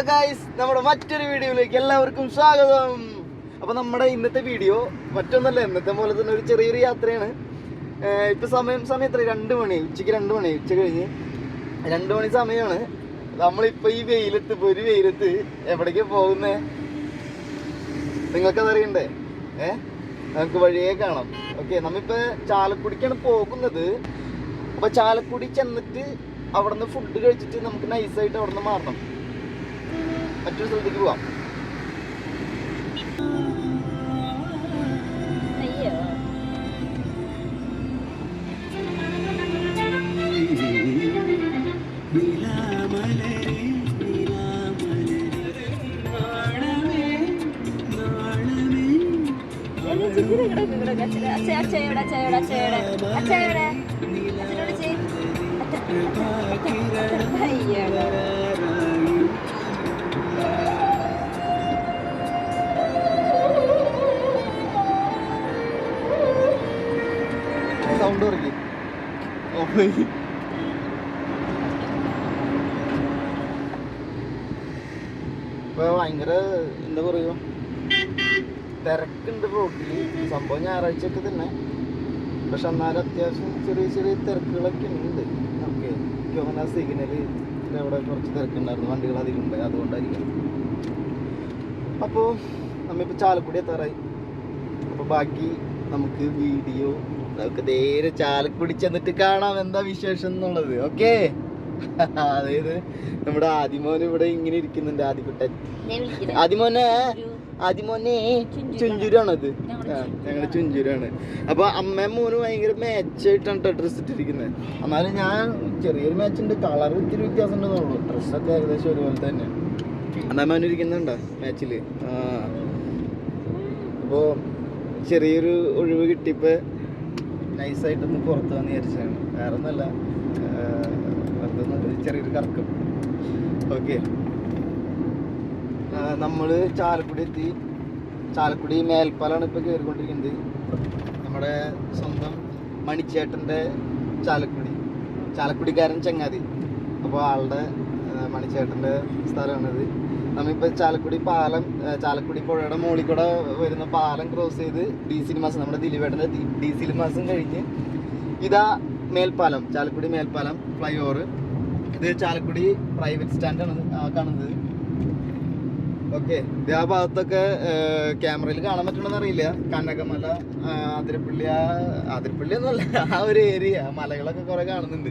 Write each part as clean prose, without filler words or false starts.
Guys, നമ്മുടെ മറ്റൊരു വീഡിയോയിലേക്ക് എല്ലാവർക്കും സ്വാഗതം. അപ്പോൾ നമ്മുടെ ഇന്നത്തെ വീഡിയോ മറ്റൊന്നല്ല, ഇന്നത്തെ പോലെ തന്നെ ഒരു ചെറിയൊരു യാത്രയാണ്. ഇപ്പം സമയം എത്ര? 2 മണി, ഉച്ചയ്ക്ക് 2 മണി, ഉച്ച കഴിഞ്ഞ് 2 മണി സമയമാണ്. നമ്മളിപ്പോൾ ഈ ഒരു വെയിലത്ത് എവിടേക്ക് പോകുന്നേ നിങ്ങൾക്കതറിയണ്ടേ? നമുക്ക് വഴിയേ കാണാം. ഓക്കെ, നമ്മളിപ്പോൾ ചാലക്കുടിക്കാണ് പോകുന്നത്. അപ്പോൾ ചാലക്കുടി ചെന്നിട്ട് അവിടെ നിന്ന് ഫുഡ് കഴിച്ചിട്ട് നമുക്ക് നൈസായിട്ട് അവിടെ നിന്ന് മാറണം, മറ്റൊരു സ്ഥലത്തേക്ക് പോവാം. സൗണ്ട് കുറയ്ക്ക്. ഇപ്പൊ ഭയങ്കര എന്താ പറയുക, തിരക്കുണ്ട് റോഡിൽ. സംഭവം ഞായറാഴ്ചയൊക്കെ തന്നെ, പക്ഷെ എന്നാലും അത്യാവശ്യം ചെറിയ ചെറിയ തിരക്കുകളൊക്കെ ഉണ്ട്. നമുക്ക് അങ്ങനെ സിഗ്നല് അവിടെ കുറച്ച് തിരക്കുണ്ടായിരുന്നു, വണ്ടികൾ അധികം ഉണ്ട്, അതുകൊണ്ടായിരിക്കും. അപ്പോൾ നമ്മളിപ്പോൾ ചാലക്കുടി എത്താറായി. അപ്പോൾ ബാക്കി നമുക്ക് വീഡിയോ നമുക്ക് നേരെ ചാലക്കുടി ചെന്നിട്ട് കാണാം എന്താ വിശേഷം എന്നുള്ളത്. ഓക്കെ, അതായത് നമ്മുടെ ആദിമോൻ ഇവിടെ ഇങ്ങനെ ഇരിക്കുന്നുണ്ട്. ആദിമോനെ ചുഞ്ചുരാണത്. ഞങ്ങളുടെ ചുഞ്ചുരാണ്. അപ്പൊ അമ്മയും മോനും ഭയങ്കര മാച്ചായിട്ടാണ് ഡ്രസ്സ് ഇട്ടിരിക്കുന്നത്. എന്നാലും ഞാൻ ചെറിയൊരു മാച്ചുണ്ട്, കളർ ഇത്തിരി വ്യത്യാസം ഉണ്ടെന്നുള്ളൂ, ഡ്രസ്സൊക്കെ ഏകദേശം ഒരുപോലെ തന്നെ. അമ്മ ഇരിക്കുന്നുണ്ടോ മാച്ചില്? അപ്പോൾ ചെറിയൊരു ഒഴിവ് കിട്ടിയപ്പോൾ നൈസായിട്ടൊന്ന് പുറത്ത് വന്ന് വിചാരിച്ചാണ്, വേറെ ഒന്നല്ല, വെറുതെ ചെറിയൊരു കറക്കം. ഓക്കെ, നമ്മൾ ചാലക്കുടി എത്തി. ചാലക്കുടി മേൽപ്പാലാണ് ഇപ്പോൾ കയറിക്കൊണ്ടിരിക്കുന്നത്. നമ്മുടെ സ്വന്തം മണിച്ചേട്ടൻ്റെ ചാലക്കുടിക്കാരൻ ചങ്ങാതി. അപ്പോൾ ആളുടെ മണിച്ചേട്ടൻ്റെ സ്ഥലമാണിത്. നമ്മളിപ്പോൾ ചാലക്കുടി പുഴയുടെ മുകളിൽ കൂടെ വരുന്ന പാലം ക്രോസ് ചെയ്ത് ഡി സിനിമാസ്, നമ്മുടെ ദിലീപേട്ടൻ്റെ ഡി സിനിമാസും കഴിഞ്ഞ് ഇതാ മേൽപ്പാലം, ചാലക്കുടി മേൽപ്പാലം ഫ്ലൈ ഓവർ. ഇത് ചാലക്കുടി പ്രൈവറ്റ് സ്റ്റാൻഡാണ് കാണുന്നത്. ഓക്കെ, ഇത് ആ ഭാഗത്തൊക്കെ ക്യാമറയിൽ കാണാൻ പറ്റണമെന്ന് അറിയില്ല. കനകമല, അതിരപ്പള്ളി ഒന്നുമല്ല, ആ ഒരു ഏരിയ മലകളൊക്കെ കുറെ കാണുന്നുണ്ട്.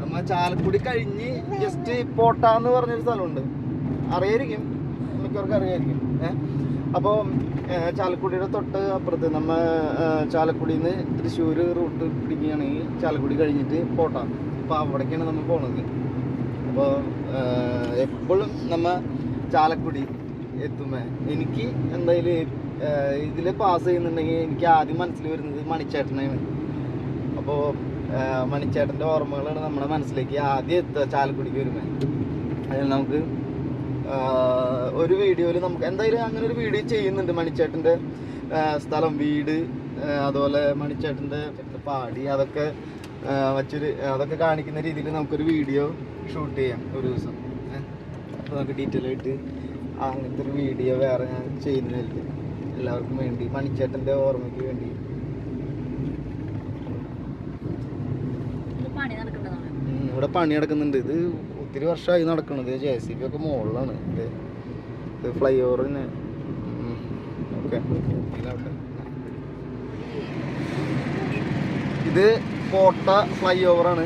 നമ്മ ചാലക്കുടി കഴിഞ്ഞ് ജസ്റ്റ് പോട്ട എന്ന് പറഞ്ഞൊരു സ്ഥലമുണ്ട്, അറിയായിരിക്കും, മിക്കവർക്ക് അറിയായിരിക്കും. അപ്പോൾ ചാലക്കുടിയുടെ തൊട്ട് അപ്പുറത്ത് നമ്മ ചാലക്കുടിയിൽ നിന്ന് തൃശ്ശൂർ റൂട്ട് പിടിക്കുകയാണെങ്കിൽ ചാലക്കുടി കഴിഞ്ഞിട്ട് പോട്ട. അപ്പോൾ അവിടേക്കാണ് നമ്മൾ പോണത്. അപ്പോൾ എപ്പോഴും നമ്മ ചാലക്കുടി എത്തുമ്പോൾ എനിക്ക് എന്തായാലും ഇതിൽ പാസ് ചെയ്യുന്നുണ്ടെങ്കിൽ എനിക്ക് ആദ്യം മനസ്സിൽ വരുന്നത് മണിച്ചേട്ടനാണ്. അപ്പോൾ മണിച്ചേട്ടൻ്റെ ഓർമ്മകളാണ് നമ്മുടെ മനസ്സിലേക്ക് ആദ്യം എത്തുക ചാലക്കുടിക്ക് വരുമ്പോൾ. അതിൽ നമുക്ക് ഒരു വീഡിയോയിൽ നമുക്ക് എന്തായാലും അങ്ങനെ ഒരു വീഡിയോ ചെയ്യുന്നുണ്ട്, മണിച്ചേട്ടൻ്റെ സ്ഥലം, വീട്, അതുപോലെ മണിച്ചേട്ടൻ്റെ പാടി, അതൊക്കെ അതൊക്കെ കാണിക്കുന്ന രീതിയിൽ നമുക്കൊരു വീഡിയോ ഷൂട്ട് ചെയ്യാം ഒരു ദിവസം. അപ്പോൾ നമുക്ക് ഡീറ്റെയിൽ ആയിട്ട് അങ്ങനത്തെ ഒരു വീഡിയോ വേറെ ഞാൻ ചെയ്യുന്നതായിരിക്കും എല്ലാവർക്കും വേണ്ടി, മണിച്ചേട്ടൻ്റെ ഓർമ്മയ്ക്ക് വേണ്ടി. ഇവിടെ പണി നടക്കുന്നുണ്ട്. ഇത് ഒത്തിരി വർഷമായി നടക്കുന്നത്. JCB ഒക്കെ മുകളിലാണ്. ഇത് ഫ്ലൈ ഓവറിന്. ഓക്കെ, ഇത് കോട്ട ഫ്ലൈ ഓവറാണ്.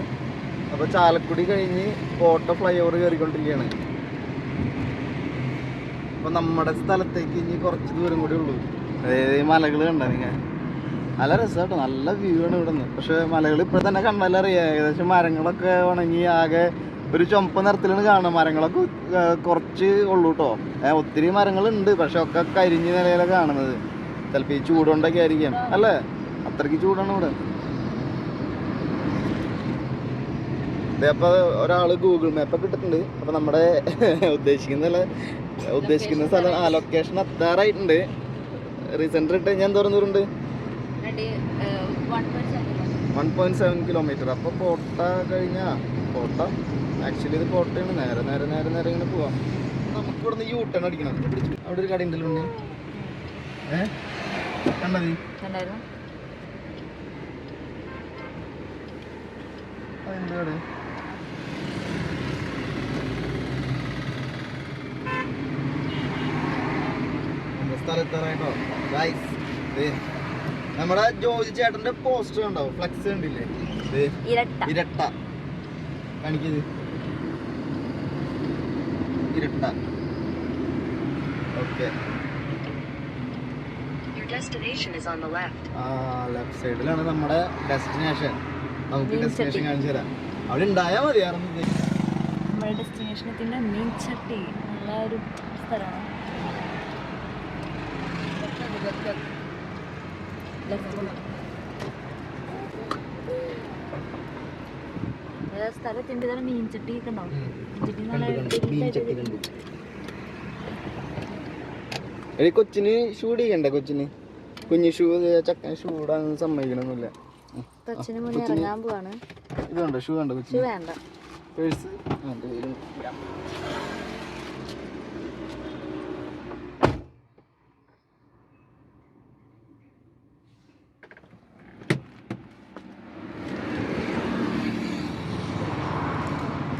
അപ്പോൾ ചാലക്കുടി കഴിഞ്ഞ് കോട്ട ഫ്ലൈ ഓവർ കയറിക്കൊണ്ടിരിക്കുകയാണ്. അപ്പോൾ നമ്മുടെ സ്ഥലത്തേക്ക് ഇനി കുറച്ച് ദൂരം കൂടി ഉള്ളൂ. അതായത് ഈ മലകൾ കണ്ട നിങ്ങൾ, നല്ല രസമാട്ടോ, നല്ല വ്യൂ ആണ് ഇവിടെ നിന്ന്. പക്ഷേ മലകൾ ഇപ്പോൾ തന്നെ കണ്ടാലും അറിയാം, ഏകദേശം മരങ്ങളൊക്കെ ഉണങ്ങി ആകെ ഒരു ചുമപ്പ് നിറത്തിലാണ് കാണുന്നത്. മരങ്ങളൊക്കെ കുറച്ച് ഉള്ളൂ കേട്ടോ, ഒത്തിരി മരങ്ങളുണ്ട്, പക്ഷെ ഒക്കെ കരിഞ്ഞ നിലയിലാണ് കാണുന്നത്. ചിലപ്പോൾ ഈ ചൂടുകൊണ്ടൊക്കെ ആയിരിക്കാം, അല്ലേ? അത്രയ്ക്ക് ചൂടാണ് ഇവിടെ. അപ്പോൾ ഒരാൾ ഗൂഗിൾ മാപ്പൊക്കെ ഇട്ടിട്ടുണ്ട്. അപ്പോൾ നമ്മുടെ ഉദ്ദേശിക്കുന്ന സ്ഥലം ലൊക്കേഷൻ എത്താറായിട്ടുണ്ട്. റീസെൻ്റ് ഇട്ട് ഞാൻ എന്തോരം ദൂരമുണ്ട്? 1.7 കിലോമീറ്റർ. അപ്പോൾ കോട്ട കഴിഞ്ഞാൽ കോട്ട ആക്ച്വലി ഇത് കോട്ടയാണ്. നേരെ നേരെ നേരെ നേരെ ഇങ്ങനെ പോവാം. നമുക്ക് ഇവിടുന്ന് യൂ ടേൺ അടിക്കണം. അവിടെ ഒരു കട ഉണ്ടല്ലോ ഉണ്ണി. കണ്ടത് അതെന്ത് കട? സ്ഥലത്താറായിട്ടോ ഗൈസ്. നമ്മുടെ ജോജി ചേട്ടന്റെ പോസ്റ്റർ ഉണ്ടാവും, ഫ്ലെക്സ് കണ്ടില്ലേ? ഇരട്ട കാണിക്കത് ഇരട്ട. ഓക്കെ, ലെഫ്റ്റ് സൈഡിലാണ് നമ്മുടെ ഡെസ്റ്റിനേഷൻ. നമുക്ക് ഡെസ്റ്റിനേഷൻ കാണിച്ചു തരാം. അവിടെ ഉണ്ടായാ മതിയായിരുന്നു. നമ്മുടെ ഡെസ്റ്റിനേഷനത്തിന്റെ മീൻചട്ടി ഉള്ള ഒരു സ്ഥലമാണ്. സ്ഥലത്തിന്റെ തന്നെ മീൻചട്ടി ഒക്കെ ഉണ്ടാവും. കൊച്ചിന് ഷൂ ചെയ്യണ്ടേ? കൊച്ചിന് കുഞ്ഞു ഷൂ, ചക്കൻ ഷൂ ഇടാൻ സമ്മതിക്കണമെന്നില്ല. കൊച്ചിന് മുന്നേ ഇറങ്ങാൻ പോവാണ്. ഇതുണ്ട് ഷൂ കണ്ടോ? കൊച്ചിന് വേണ്ട. പേഴ്സ്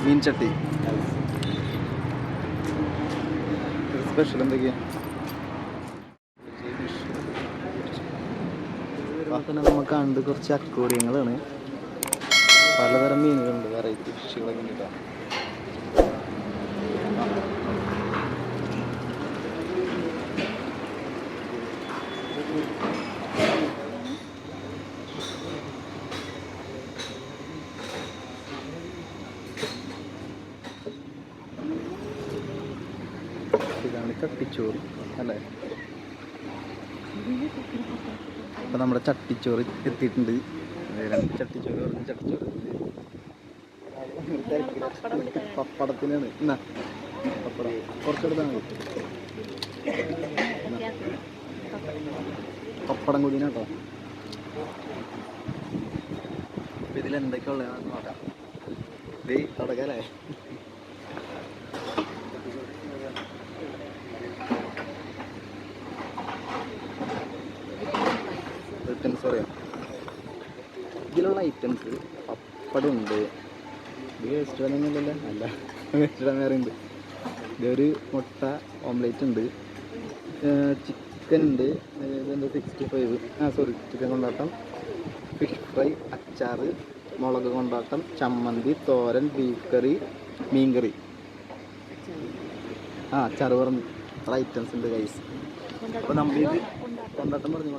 മീൻചട്ടി സ്പെഷ്യൽ എന്തൊക്കെയാ? നമുക്ക് കണ്ട് കുറച്ച് അക്വേറിയങ്ങളാണ്. പലതരം മീനുകളുണ്ട്, വെറൈറ്റി ഫിഷുകളൊക്കെ ഉണ്ട്. ഇതാണ് ചട്ടിച്ചോറ് അല്ലേ? അപ്പം നമ്മുടെ ചട്ടിച്ചോറ് എത്തിയിട്ടുണ്ട്. രണ്ട് ചട്ടിച്ചോറ് പറഞ്ഞ് ചട്ടിച്ചോറ് പപ്പടത്തിനാണ്. എന്നാ പപ്പടം കുറച്ചെടുത്താണ് മതി. പപ്പടം കുതിനാട്ടോ. അപ്പം ഇതിലെന്തൊക്കെയാ ഉള്ളതെന്ന് നോക്കാം. ഇത് തുടക്കല്ലേ? ഐറ്റംസ് പറയാം. ഇതിലുള്ള ഐറ്റംസ് പപ്പടമുണ്ട്. ഇത് വേസ്റ്റ് ഇടാനൊന്നുമില്ലല്ലോ? അല്ല, വേസ്റ്റ് ഇടാൻ വേറെ ഉണ്ട്. ഇതൊരു മുട്ട ഓംലേറ്റ് ഉണ്ട്, ചിക്കൻ ഉണ്ട്, ഇതെന്താ 65, ചിക്കൻ കൊണ്ടാട്ടം, ഫിഷ് ഫ്രൈ, അച്ചാറ്, മുളക് കൊണ്ടാട്ടം, ചമ്മന്തി, തോരൻ, ബീഫ് കറി, മീൻ കറി, അച്ചാറ് പറഞ്ഞു. അത്ര ഐറ്റംസ് ഉണ്ട് ഗൈസ്. അപ്പോൾ നമ്മൾ ഇത് കൊണ്ടാട്ടം പറഞ്ഞു.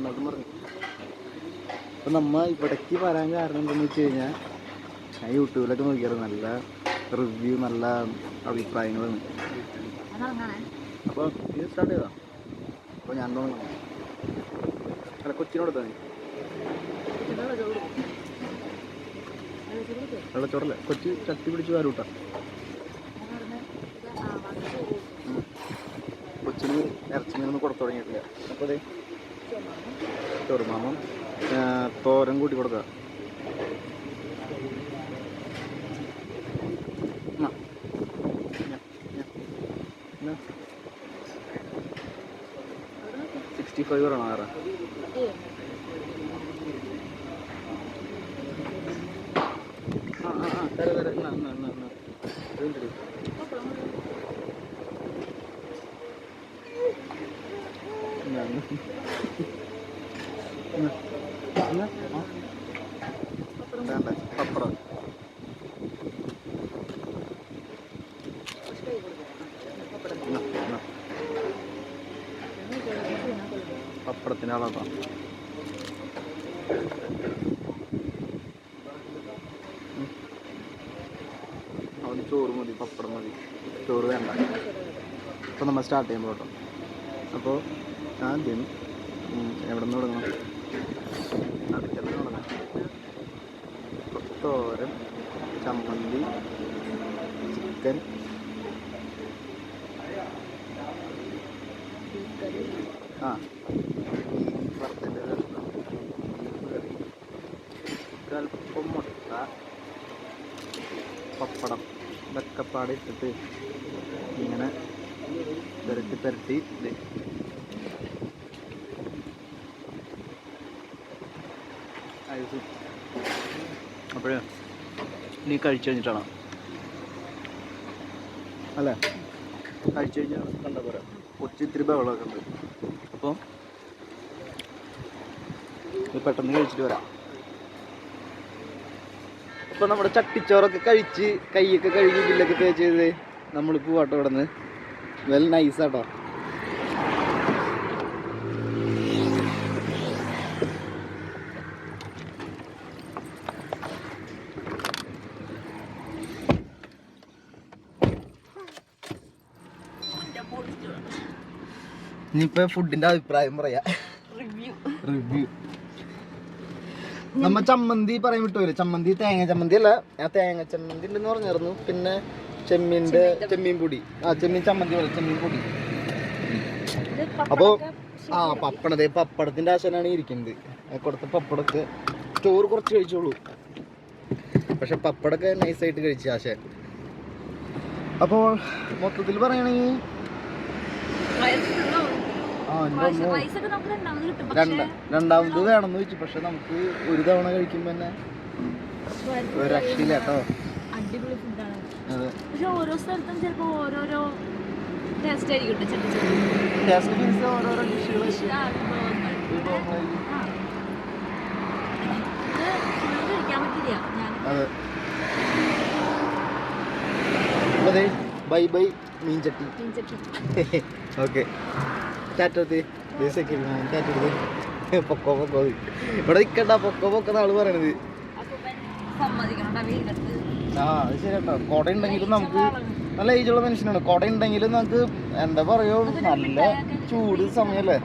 അപ്പോൾ നമ്മൾ ഇവിടേക്ക് വരാൻ കാരണം എന്താണെന്ന് വെച്ച് കഴിഞ്ഞാൽ, ഞാൻ യൂട്യൂബിലൊക്കെ നോക്കിയായിരുന്നു, നല്ല റിവ്യൂ, നല്ല അഭിപ്രായങ്ങളാണ്. അപ്പോൾ ഇത് സ്റ്റാർട്ട് ചെയ്താ. അപ്പോൾ ഞാൻ തോന്നുന്നു അല്ല കൊച്ചിനോട് തന്നെ വെള്ളച്ചോറല്ലേ? കൊച്ചി ചട്ടി പിടിച്ച് വാരൂട്ടാ. കൊച്ചിന് ഇറച്ചി മീനൊന്നും കൊടുത്തു തുടങ്ങിയിട്ടില്ല. അപ്പോൾ അതെ ചെറുമാമം തോരൻ കൂട്ടി കൊടുക്കുക. $65 ആണോ? വേറെ പപ്പടം പപ്പടത്തിൻ്റെ ആളാട്ടോ. അവന് ചോറ് മതി, പപ്പടം മതി, ചോറ് വേണ്ട. അപ്പോൾ നമ്മൾ സ്റ്റാർട്ട് ചെയ്യുമ്പോൾ കേട്ടോ. അപ്പോൾ ആദ്യം എവിടെ നിന്ന് തുടങ്ങണം? അടുത്തന്നെ തുടങ്ങാം. തോരൻ, ചമ്മന്തി, ചിക്കൻ, വറുത്തതിൻ്റെ അല്പം മുട്ട, പപ്പടം, ഇതൊക്കെ പാടെ ഇട്ടിട്ട് ഇങ്ങനെ പുരട്ടി പുരട്ടി അപ്പോഴേ നീ കഴിച്ചു കഴിഞ്ഞിട്ടാണോ അല്ലേ? കഴിച്ചു കഴിഞ്ഞാൽ കണ്ട പോരാ, കുറച്ച് ഇത്തിരി ബഹളമൊക്കെ ഉണ്ട്. അപ്പോൾ പെട്ടെന്ന് കഴിച്ചിട്ട് വരാം. അപ്പോൾ നമ്മുടെ ചട്ടിച്ചോറൊക്കെ കഴിച്ച് കൈയൊക്കെ കഴുകി ബില്ലൊക്കെ പേ ചെയ്ത് നമ്മൾ പോവാട്ടോ ഇവിടെ നിന്ന്. വെൽ നൈസാട്ടോ. ഇനിയിപ്പോൾ ഫുഡിൻ്റെ അഭിപ്രായം പറയാം. റിവ്യൂ നമ്മ ചമ്മന്തി പറയാൻ വിട്ടുപോയില്ലേ? ചമ്മന്തി തേങ്ങ ചമ്മന്തി അല്ല, ആ തേങ്ങ ചമ്മന്തി ഉണ്ടെന്ന് പറഞ്ഞായിരുന്നു. പിന്നെ ചെമ്മീൻ പൊടി, ചെമ്മീൻ ചമ്മന്തി പോലെ ചെമ്മീൻ പൊടി. അപ്പോൾ പപ്പടത്തിൻ്റെ ആശാനാണ് ഇരിക്കുന്നത്. കൊടുത്ത പപ്പടമൊക്കെ ചോറ് കുറച്ച് കഴിച്ചോളൂ, പക്ഷെ പപ്പടമൊക്കെ നൈസായിട്ട് കഴിച്ചു ആശാൻ. അപ്പോൾ മൊത്തത്തിൽ പറയുകയാണെങ്കിൽ രണ്ടാമത് വേണമെന്ന് വെച്ചു, പക്ഷെ നമുക്ക് ഒരു തവണ കഴിക്കുമ്പോ തന്നെ ഒരു രക്ഷയില്ല കേട്ടോ. അടിപൊളി ഫുഡാണ്. പക്ഷെ ഓരോ സ്ഥലത്തും ചിലപ്പോ ഓരോരോ ടേസ്റ്റ് ആയിരിക്കും. ഓരോരോ ഡിഷുകൾ കഴിക്കാൻ പറ്റില്ല. അതെ. അതെ, ബൈ ബൈ മീൻചട്ടി. ഓക്കെ, പൊക്കോ ഇവിടെ നിൽക്കണ്ട, പൊക്കോ ആള് പറയണത്. ആ അത് ശരിയാട്ടോ. കുട ഉണ്ടെങ്കിലും നമുക്ക് നല്ല ഏജുള്ള മനുഷ്യനാണ്. കുട ഉണ്ടെങ്കിലും നമുക്ക് എന്താ പറയോ, നല്ല ചൂട് സമയല്ലേ.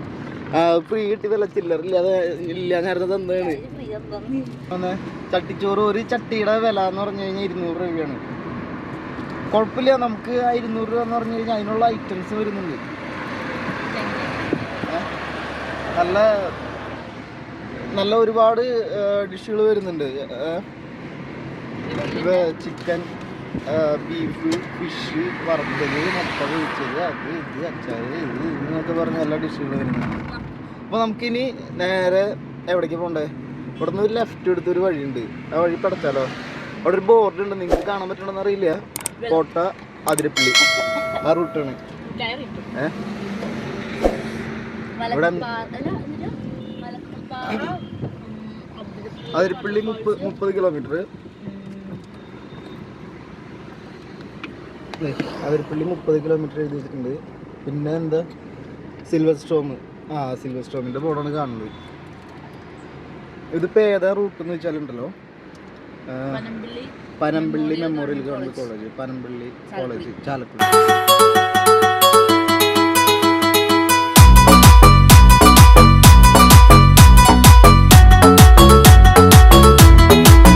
ഫ്രീ കിട്ടി വല്ല ചില്ലറില്ലാതെ ഇല്ല നേരത്തെ എന്താണ് ചട്ടിച്ചോറ്. ഒരു ചട്ടിയുടെ വില എന്ന് പറഞ്ഞു കഴിഞ്ഞാൽ 200 രൂപയാണ്. കുഴപ്പമില്ല, നമുക്ക് 200 രൂപ എന്ന് പറഞ്ഞു കഴിഞ്ഞാൽ അതിനുള്ള ഐറ്റംസ് വരുന്നുണ്ട്. നല്ല ഒരുപാട് ഡിഷുകൾ വരുന്നുണ്ട്. ചിക്കൻ, ബീഫ്, ഫിഷ്, വറുത്തത്, മുട്ട പൊരിച്ചത്, അത് ഇത് അച്ചാറ്, ഇത് എന്നൊക്കെ പറഞ്ഞ എല്ലാ ഡിഷുകൾ വരുന്നുണ്ട്. അപ്പോൾ നമുക്കിനി നേരെ എവിടേക്ക് പോകണ്ടേ? ഇവിടെ നിന്ന് ഒരു ലെഫ്റ്റ് എടുത്തൊരു വഴിയുണ്ട്, ആ വഴി പടച്ചാലോ? അവിടെ ഒരു ബോർഡ് ഉണ്ട്, നിങ്ങൾക്ക് കാണാൻ പറ്റണമെന്ന് അറിയില്ല. കോട്ട അതിരപ്പള്ളി ആ റൂട്ടാണ്. ഇവിടെ അതിരപ്പള്ളി 30 കിലോമീറ്റർ. അതിരപ്പള്ളി 30 കിലോമീറ്റർ എഴുതി വെച്ചിട്ടുണ്ട്. പിന്നെ എന്താ സിൽവർ സ്റ്റോമിൻ്റെ ബോർഡാണ് കാണുന്നത്. ഇതിപ്പോൾ ഏതാ റൂട്ട് എന്ന് വെച്ചാലുണ്ടല്ലോ, Panampilly memorial government college, Panampilly college, Chalakudy.